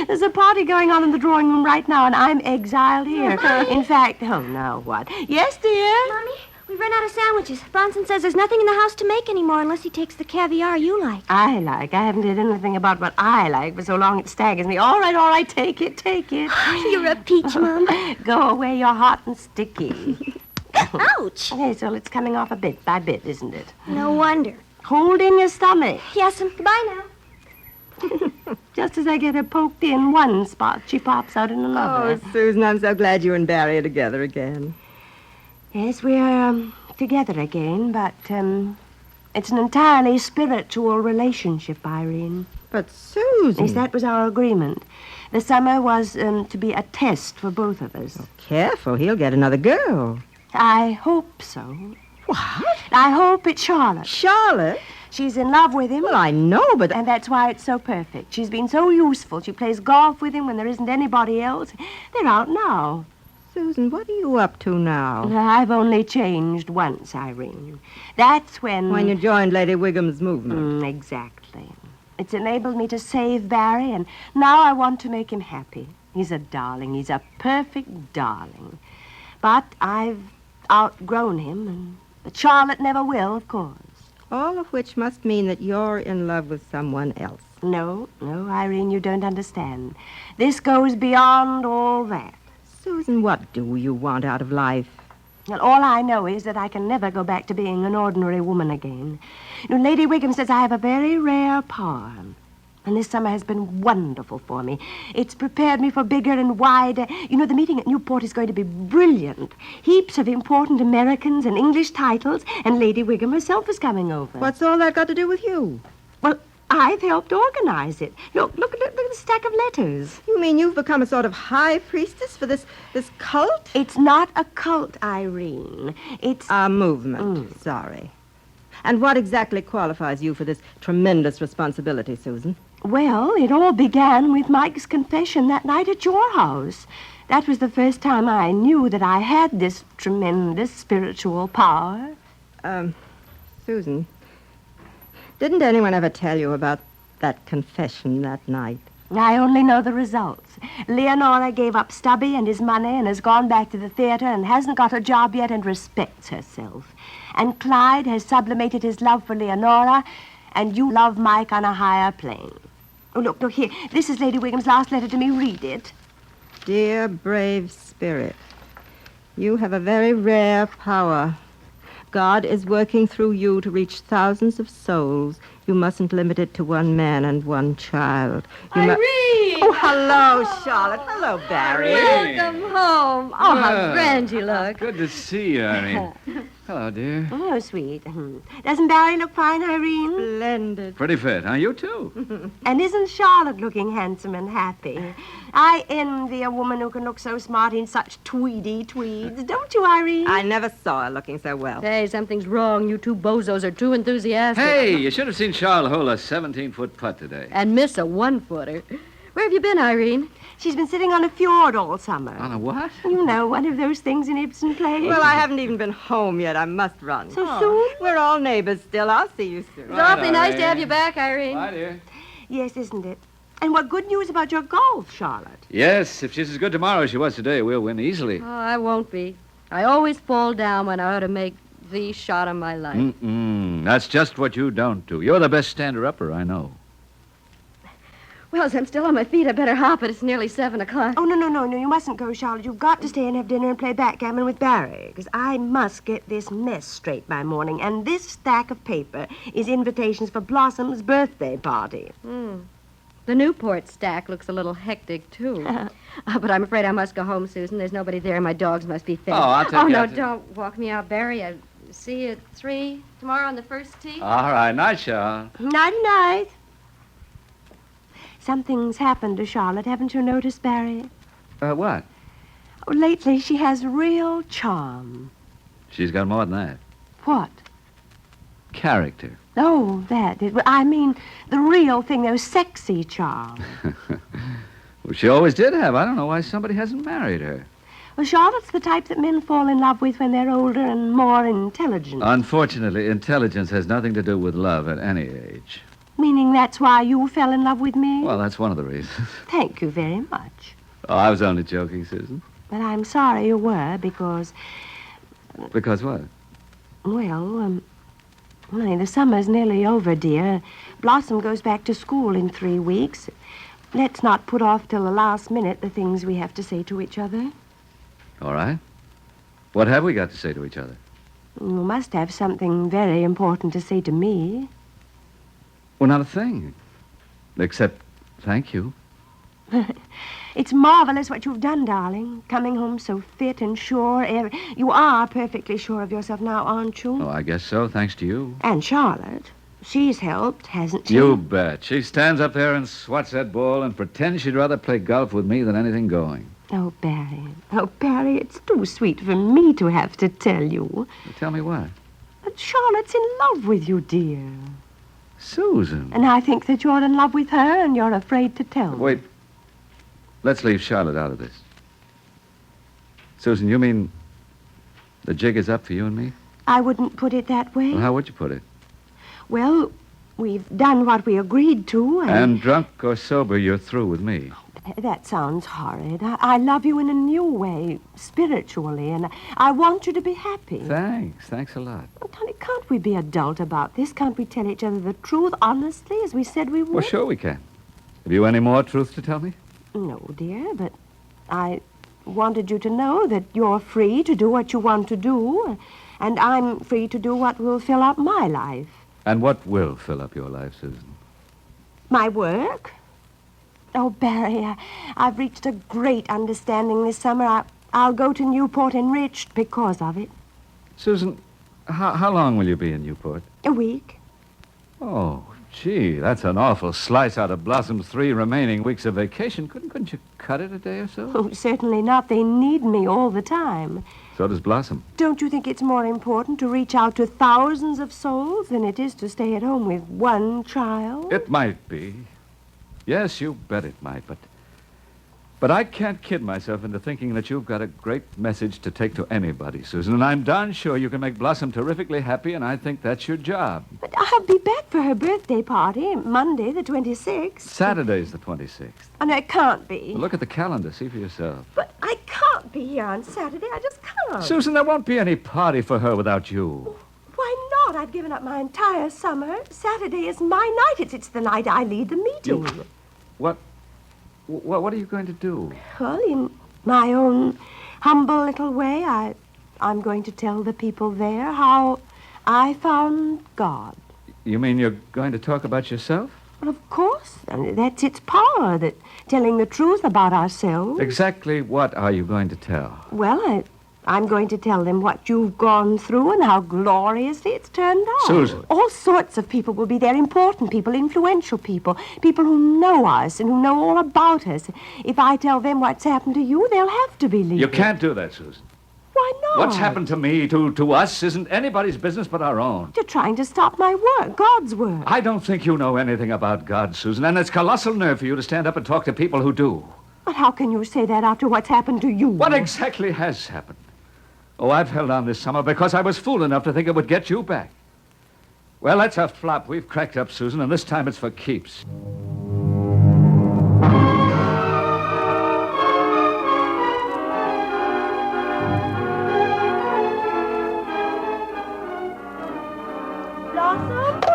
There's a party going on in the drawing room right now, and I'm exiled here. In fact, oh, now what? Yes, dear? Mommy, we've run out of sandwiches. Bronson says there's nothing in the house to make anymore unless he takes the caviar you like. I haven't heard anything about what I like for so long it staggers me. All right, take it. You're a peach, Mom. Go away, you're hot and sticky. Ouch. Yes, well, it's coming off a bit by bit, isn't it? No wonder. Hold in your stomach. Yes'm. Goodbye now. Just as I get her poked in one spot, she pops out in another. Oh, Susan, I'm so glad you and Barrie are together again. Yes, we're together again, but it's an entirely spiritual relationship, Irene. But Susan... Yes, that was our agreement. The summer was to be a test for both of us. Oh, careful, he'll get another girl. I hope so. What? I hope it's Charlotte. Charlotte? She's in love with him. Well, I know, but... And that's why it's so perfect. She's been so useful. She plays golf with him when there isn't anybody else. They're out now. Susan, what are you up to now? I've only changed once, Irene. That's when... When you joined Lady Wigham's movement. Exactly. It's enabled me to save Barrie, and now I want to make him happy. He's a darling. He's a perfect darling. But I've outgrown him, and Charlotte never will, of course. All of which must mean that you're in love with someone else. No, Irene, you don't understand. This goes beyond all that. Susan, what do you want out of life? Well, all I know is that I can never go back to being an ordinary woman again. Lady Wiggum says I have a very rare power. And this summer has been wonderful for me. It's prepared me for bigger and wider. You know, the meeting at Newport is going to be brilliant. Heaps of important Americans and English titles, and Lady Wiggum herself is coming over. What's all that got to do with you? Well, I've helped organize it. Look at the stack of letters. You mean you've become a sort of high priestess for this cult? It's not a cult, Irene. It's a movement. Sorry. And what exactly qualifies you for this tremendous responsibility, Susan? Well, it all began with Mike's confession that night at your house. That was the first time I knew that I had this tremendous spiritual power. Susan, didn't anyone ever tell you about that confession that night? I only know the results. Leonora gave up Stubby and his money and has gone back to the theater and hasn't got a job yet and respects herself. And Clyde has sublimated his love for Leonora, and you love Mike on a higher plane. Oh, look here. This is Lady Wiggum's last letter to me. Read it. Dear brave spirit, you have a very rare power. God is working through you to reach thousands of souls. You mustn't limit it to one man and one child. Irene! Oh, hello, Charlotte. Hello, Barrie. Welcome home. Oh, how grand you look. Good to see you, Irene. Hello, dear. Oh, sweet. Doesn't Barrie look fine, Irene? Splendid. Pretty fit, huh? You too. And isn't Charlotte looking handsome and happy? I envy a woman who can look so smart in such tweedy tweeds. Don't you, Irene? I never saw her looking so well. Hey, something's wrong. You two bozos are too enthusiastic. Hey, you should have seen Charles hole a 17-foot putt today. And miss a one-footer. Where have you been, Irene? She's been sitting on a fjord all summer. On a what? You know, one of those things in Ibsen plays. Well, I haven't even been home yet. I must run. So soon? We're all neighbors still. I'll see you soon. It's awfully nice to have you back, Irene. Bye, dear. Yes, isn't it? And what good news about your golf, Charlotte? Yes, if she's as good tomorrow as she was today, we'll win easily. Oh, I won't be. I always fall down when I ought to make the shot of my life. That's just what you don't do. You're the best stander-upper I know. Well, as I'm still on my feet, I better hop it. It's nearly 7 o'clock. Oh, no, you mustn't go, Charlotte. You've got to stay and have dinner and play backgammon with Barrie, because I must get this mess straight by morning. And this stack of paper is invitations for Blossom's birthday party. The Newport stack looks a little hectic, too. But I'm afraid I must go home, Susan. There's nobody there, and my dogs must be fed. Oh, I'll take you no, out to- don't walk me out, Barrie. I'll see you at 3 tomorrow on the first tee. All right, night, Charles. Nighty-night. Something's happened to Charlotte. Haven't you noticed, Barrie? What? Oh, lately, she has real charm. She's got more than that. What? Character. Oh, that. I mean, the real thing, though, sexy charm. Well, she always did have. I don't know why somebody hasn't married her. Well, Charlotte's the type that men fall in love with when they're older and more intelligent. Unfortunately, intelligence has nothing to do with love at any age. Meaning that's why you fell in love with me? Well, that's one of the reasons. Thank you very much. Oh, I was only joking, Susan. But I'm sorry you were, because... Because what? Well, the summer's nearly over, dear. Blossom goes back to school in 3 weeks. Let's not put off till the last minute the things we have to say to each other. All right. What have we got to say to each other? You must have something very important to say to me. Well, not a thing. Except thank you. It's marvelous what you've done, darling. Coming home so fit and sure. You are perfectly sure of yourself now, aren't you? Oh, I guess so, thanks to you. And Charlotte. She's helped, hasn't she? You bet. She stands up there and swats that ball and pretends she'd rather play golf with me than anything going. Oh, Barrie, it's too sweet for me to have to tell you. Well, tell me what? But Charlotte's in love with you, dear. Susan. And I think that you're in love with her and you're afraid to tell me. Wait. Let's leave Charlotte out of this. Susan, you mean the jig is up for you and me? I wouldn't put it that way. Well, how would you put it? Well, we've done what we agreed to, And drunk or sober, you're through with me. That sounds horrid. I love you in a new way, spiritually, and I want you to be happy. Thanks a lot. Oh, honey, can't we be adult about this? Can't we tell each other the truth honestly, as we said we would? Well, sure we can. Have you any more truth to tell me? No, dear, but I wanted you to know that you're free to do what you want to do, and I'm free to do what will fill up my life. And what will fill up your life, Susan? My work? Oh, Barrie, I've reached a great understanding this summer. I'll go to Newport enriched because of it. Susan, how long will you be in Newport? A week. Oh, gee, that's an awful slice out of Blossom's 3 remaining weeks of vacation. Couldn't you cut it a day or so? Oh, certainly not. They need me all the time. So does Blossom. Don't you think it's more important to reach out to thousands of souls than it is to stay at home with one child? It might be. Yes, you bet it might, but I can't kid myself into thinking that you've got a great message to take to anybody, Susan, and I'm darn sure you can make Blossom terrifically happy, and I think that's your job. But I'll be back for her birthday party, Monday the 26th. Saturday's the 26th. Oh, no, it can't be. Well, look at the calendar. See for yourself. But I can't be here on Saturday. I just can't. Susan, there won't be any party for her without you. Why not? I've given up my entire summer. Saturday is my night. It's the night I lead the meeting. What are you going to do? Well, in my own humble little way, I'm going to tell the people there how I found God. You mean you're going to talk about yourself? Well, of course. That's its power, that telling the truth about ourselves. Exactly what are you going to tell? Well, I'm going to tell them what you've gone through and how gloriously it's turned out. Susan. All sorts of people will be there, important people, influential people, people who know us and who know all about us. If I tell them what's happened to you, they'll have to believe You it. can't do that, Susan. Why not? What's happened to me, to us, isn't anybody's business but our own. You're trying to stop my work, God's work. I don't think you know anything about God, Susan, and it's colossal nerve for you to stand up and talk to people who do. But how can you say that after what's happened to you? What exactly has happened? Oh, I've held on this summer because I was fool enough to think it would get you back. Well, that's a flop. We've cracked up, Susan, and this time it's for keeps. Blossom?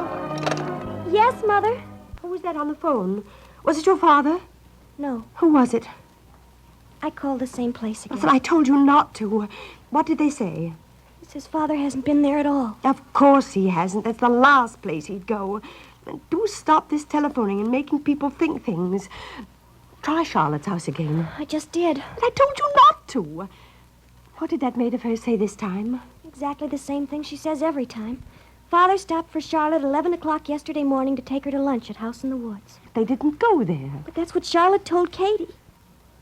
Yes, Mother? Who was that on the phone? Was it your father? No. Who was it? I called the same place again. Listen, I told you not to. What did they say? He says Father hasn't been there at all. Of course he hasn't. That's the last place he'd go. And do stop this telephoning and making people think things. Try Charlotte's house again. I just did. But I told you not to. What did that maid of hers say this time? Exactly the same thing she says every time. Father stopped for Charlotte at 11 o'clock yesterday morning to take her to lunch at House in the Woods. They didn't go there. But that's what Charlotte told Katie.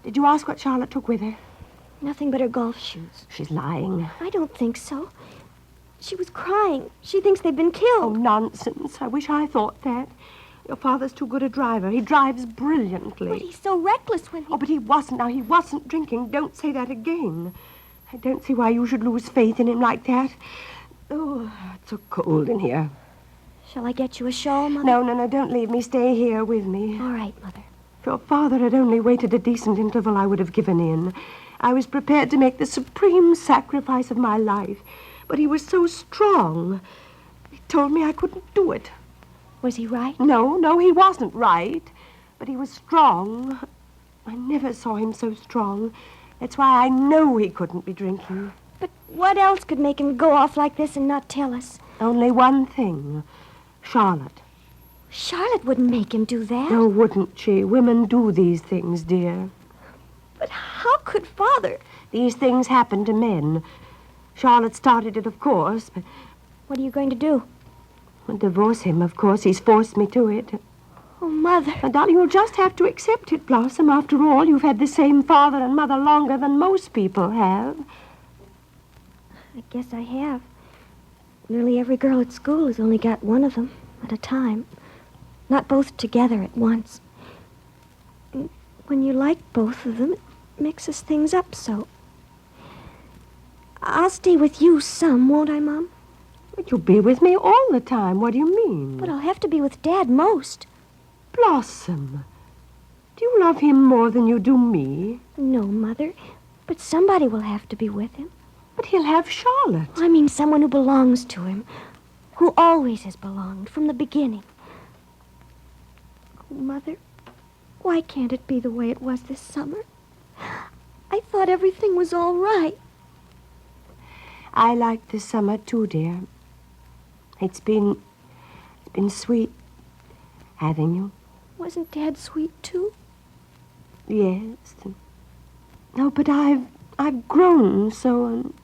Did you ask what Charlotte took with her? Nothing but her golf shoes. She's lying. I don't think so. She was crying. She thinks they've been killed. Oh, nonsense. I wish I thought that. Your father's too good a driver. He drives brilliantly. But he's so reckless when he... Oh, but he wasn't. Now, he wasn't drinking. Don't say that again. I don't see why you should lose faith in him like that. Oh, it's so cold in here. Shall I get you a shawl, Mother? No, don't leave me. Stay here with me. All right, Mother. If your father had only waited a decent interval, I would have given in. I was prepared to make the supreme sacrifice of my life. But he was so strong. He told me I couldn't do it. Was he right? No, he wasn't right. But he was strong. I never saw him so strong. That's why I know he couldn't be drinking. But what else could make him go off like this and not tell us? Only one thing. Charlotte. Charlotte wouldn't make him do that. No, wouldn't she? Women do these things, dear. But how could Father? These things happen to men. Charlotte started it, of course, but... What are you going to do? I'll divorce him, of course. He's forced me to it. Oh, Mother. Now, darling, you'll just have to accept it, Blossom. After all, you've had the same father and mother longer than most people have. I guess I have. Nearly every girl at school has only got one of them at a time. Not both together at once. And when you like both of them, it mixes things up so. I'll stay with you some, won't I, Mom? But you'll be with me all the time. What do you mean? But I'll have to be with Dad most. Blossom, do you love him more than you do me? No, Mother, but somebody will have to be with him. But he'll have Charlotte. I mean someone who belongs to him, who always has belonged from the beginning. Oh, Mother, why can't it be the way it was this summer? I thought everything was all right. I liked this summer, too, dear. It's been sweet having you. Wasn't Dad sweet, too? Yes. No, but I've grown so, and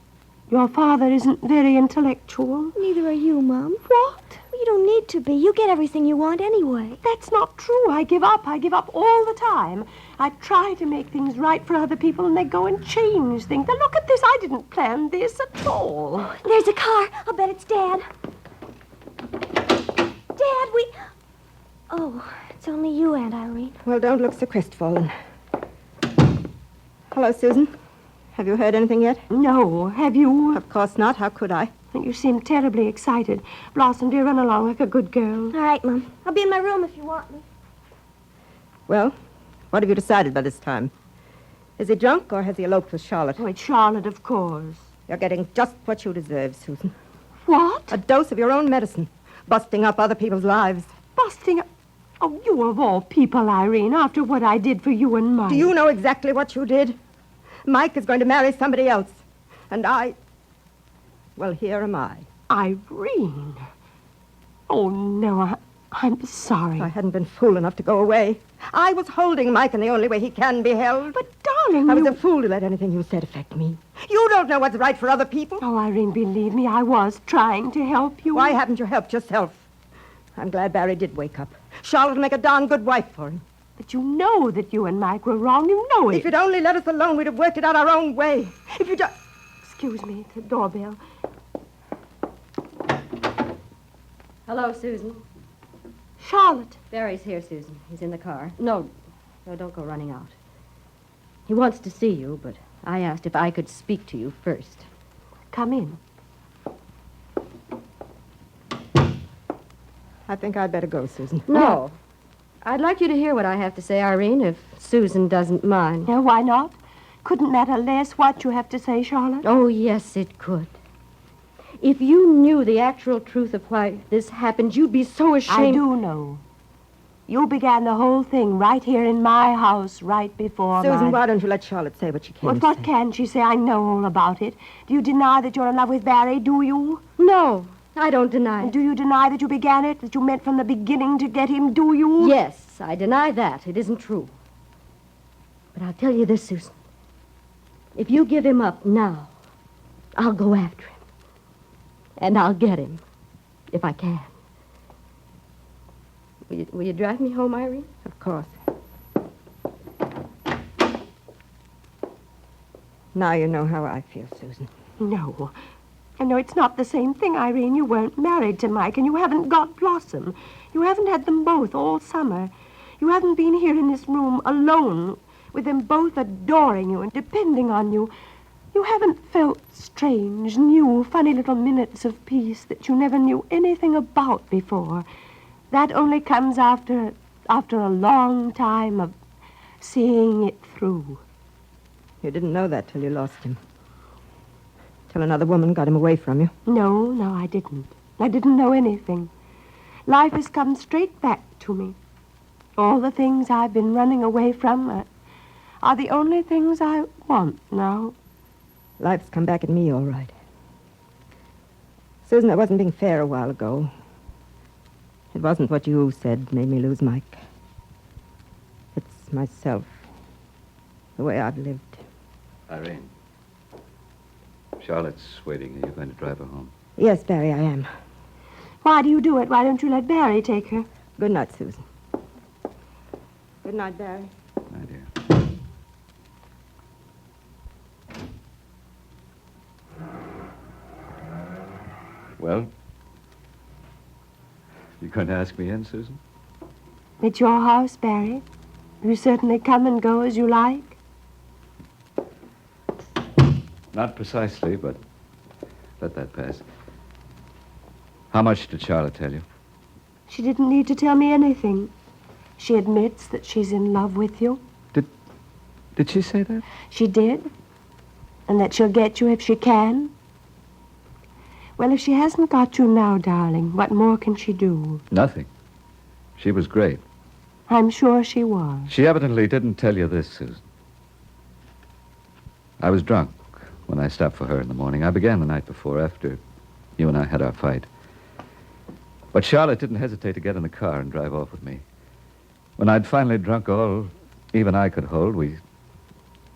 your father isn't very intellectual. Neither are you, Mom. What? You don't need to be. You get everything you want anyway. That's not true. I give up all the time. I try to make things right for other people, and they go and change things. Now, look at this. I didn't plan this at all. There's a car. I'll bet it's Dad. Dad, we... Oh, it's only you, Aunt Irene. Well, don't look so crestfallen. Hello, Susan. Have you heard anything yet? No. Have you? Of course not. How could I? You seem terribly excited. Blossom, dear, run along like a good girl. All right, Mom. I'll be in my room if you want me. Well, what have you decided by this time? Is he drunk or has he eloped with Charlotte? Oh, it's Charlotte, of course. You're getting just what you deserve, Susan. What? A dose of your own medicine. Busting up other people's lives. Busting up? Oh, you of all people, Irene, after what I did for you and Mike. Do you know exactly what you did? Mike is going to marry somebody else. And well, here am I. Irene. Oh, no, I'm sorry. If I hadn't been fool enough to go away. I was holding Mike in the only way he can be held. But, darling, I was a fool to let anything you said affect me. You don't know what's right for other people. Oh, Irene, believe me, I was trying to help you. Why haven't you helped yourself? I'm glad Barrie did wake up. Charlotte will make a darn good wife for him. But you know that you and Mike were wrong. You know it. If you'd only let us alone, we'd have worked it out our own way. If you just... Excuse me, the doorbell. Hello, Susan. Charlotte. Barry's here, Susan. He's in the car. No, don't go running out. He wants to see you, but I asked if I could speak to you first. Come in. I think I'd better go, Susan. No. I'd like you to hear what I have to say, Irene, if Susan doesn't mind. Yeah, why not? Couldn't matter less what you have to say, Charlotte. Oh, yes, it could. If you knew the actual truth of why this happened, you'd be so ashamed. I do know. You began the whole thing right here in my house, right before Susan, why don't you let Charlotte say what she can say? What can she say? I know all about it. Do you deny that you're in love with Barrie, do you? No, I don't deny it. Do you deny that you began it, that you meant from the beginning to get him, do you? Yes, I deny that. It isn't true. But I'll tell you this, Susan. If you give him up now, I'll go after him. And I'll get him, if I can. Will you drive me home, Irene? Of course. Now you know how I feel, Susan. No. No, it's not the same thing, Irene. You weren't married to Mike, and you haven't got Blossom. You haven't had them both all summer. You haven't been here in this room alone, with them both adoring you and depending on you. You haven't felt strange, new, funny little minutes of peace that you never knew anything about before. That only comes after a long time of seeing it through. You didn't know that till you lost him. Till another woman got him away from you. No, I didn't. I didn't know anything. Life has come straight back to me. All the things I've been running away from are the only things I want now. Life's come back at me, all right. Susan, I wasn't being fair a while ago. It wasn't what you said made me lose Mike. It's myself. The way I've lived. Irene. Charlotte's waiting. Are you going to drive her home? Yes, Barrie, I am. Why do you do it? Why don't you let Barrie take her? Good night, Susan. Good night, Barrie. My dear. Well, you going to ask me in, Susan? It's your house, Barrie. You certainly come and go as you like. Not precisely, but let that pass. How much did Charlotte tell you? She didn't need to tell me anything. She admits that she's in love with you. Did she say that? She did. And that she'll get you if she can. Well, if she hasn't got you now, darling, what more can she do? Nothing. She was great. I'm sure she was. She evidently didn't tell you this, Susan. I was drunk when I stopped for her in the morning. I began the night before, after you and I had our fight. But Charlotte didn't hesitate to get in the car and drive off with me. When I'd finally drunk all even I could hold, we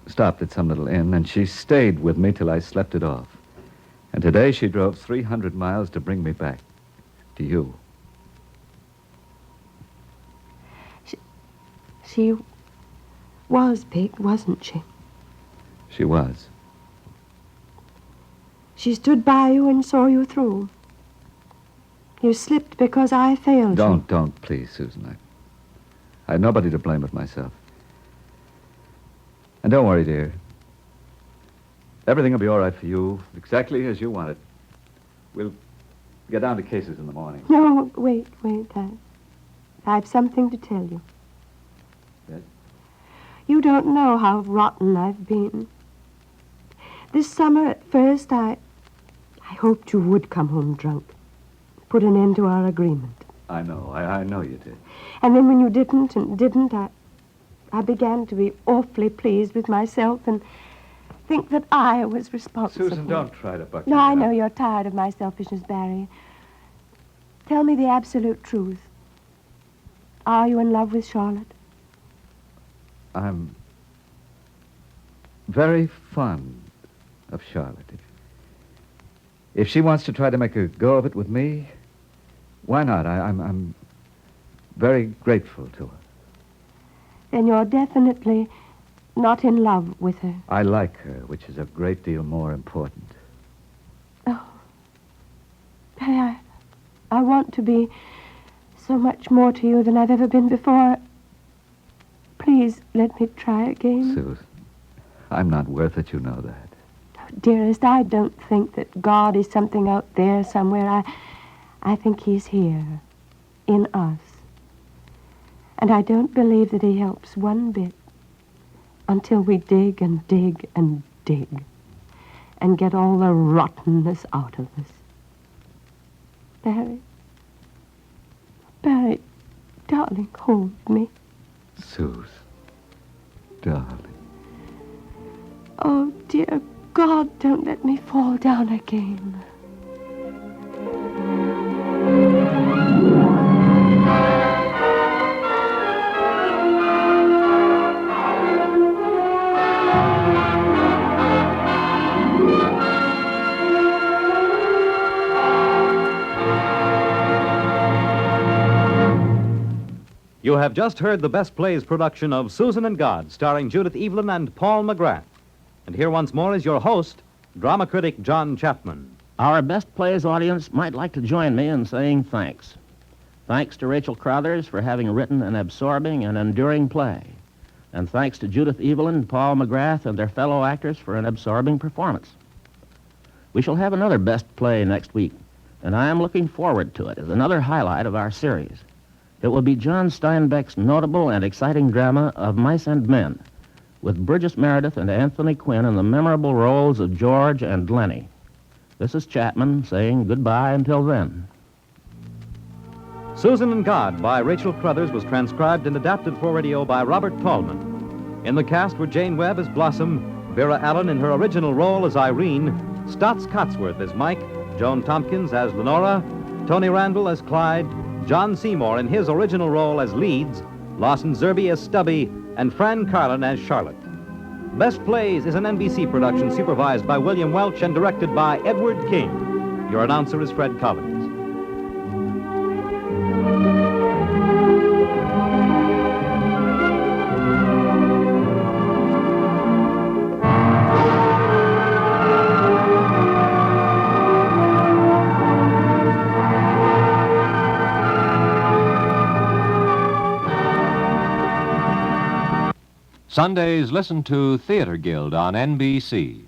stopped at some little inn, and she stayed with me till I slept it off. And today she drove 300 miles to bring me back to you. She was big, wasn't she? She was. She stood by you and saw you through. You slipped because I failed you. Don't, please, Susan. I had nobody to blame but myself. And don't worry, dear. Everything will be all right for you, exactly as you want it. We'll get down to cases in the morning. No, wait. I've something to tell you. Yes? You don't know how rotten I've been. This summer, at first, I hoped you would come home drunk. Put an end to our agreement. I know. I know you did. And then when you didn't, I began to be awfully pleased with myself and think that I was responsible. Susan, don't try to buck No, me I up. know you're tired of my selfishness, Barrie. Tell me the absolute truth. Are you in love with Charlotte? I'm very fond of Charlotte. If she wants to try to make a go of it with me, why not? I'm very grateful to her. Then you're definitely not in love with her. I like her, which is a great deal more important. Oh. Barrie, I want to be so much more to you than I've ever been before. Please let me try again. Susan, I'm not worth it, you know that. Dearest, I don't think that God is something out there somewhere. I think he's here, in us. And I don't believe that he helps one bit until we dig and dig and dig and get all the rottenness out of us. Barrie, darling, hold me. Susan, darling. Oh, dear God, don't let me fall down again. You have just heard the Best Plays production of Susan and God, starring Judith Evelyn and Paul McGrath. And here once more is your host, drama critic John Chapman. Our Best Plays audience might like to join me in saying thanks. Thanks to Rachel Crothers for having written an absorbing and enduring play. And thanks to Judith Evelyn, Paul McGrath, and their fellow actors for an absorbing performance. We shall have another Best Play next week, and I am looking forward to it as another highlight of our series. It will be John Steinbeck's notable and exciting drama of Mice and Men, with Burgess Meredith and Anthony Quinn in the memorable roles of George and Lenny. This is Chapman saying goodbye until then. Susan and God by Rachel Crothers was transcribed and adapted for radio by Robert Tallman. In the cast were Jane Webb as Blossom, Vera Allen in her original role as Irene, Stotts Cotsworth as Mike, Joan Tompkins as Leonora, Tony Randall as Clyde, John Seymour in his original role as Leeds, Lawson Zerby as Stubby, and Fran Carlin as Charlotte. Best Plays is an NBC production supervised by William Welch and directed by Edward King. Your announcer is Fred Collins. Sundays, listen to Theater Guild on NBC.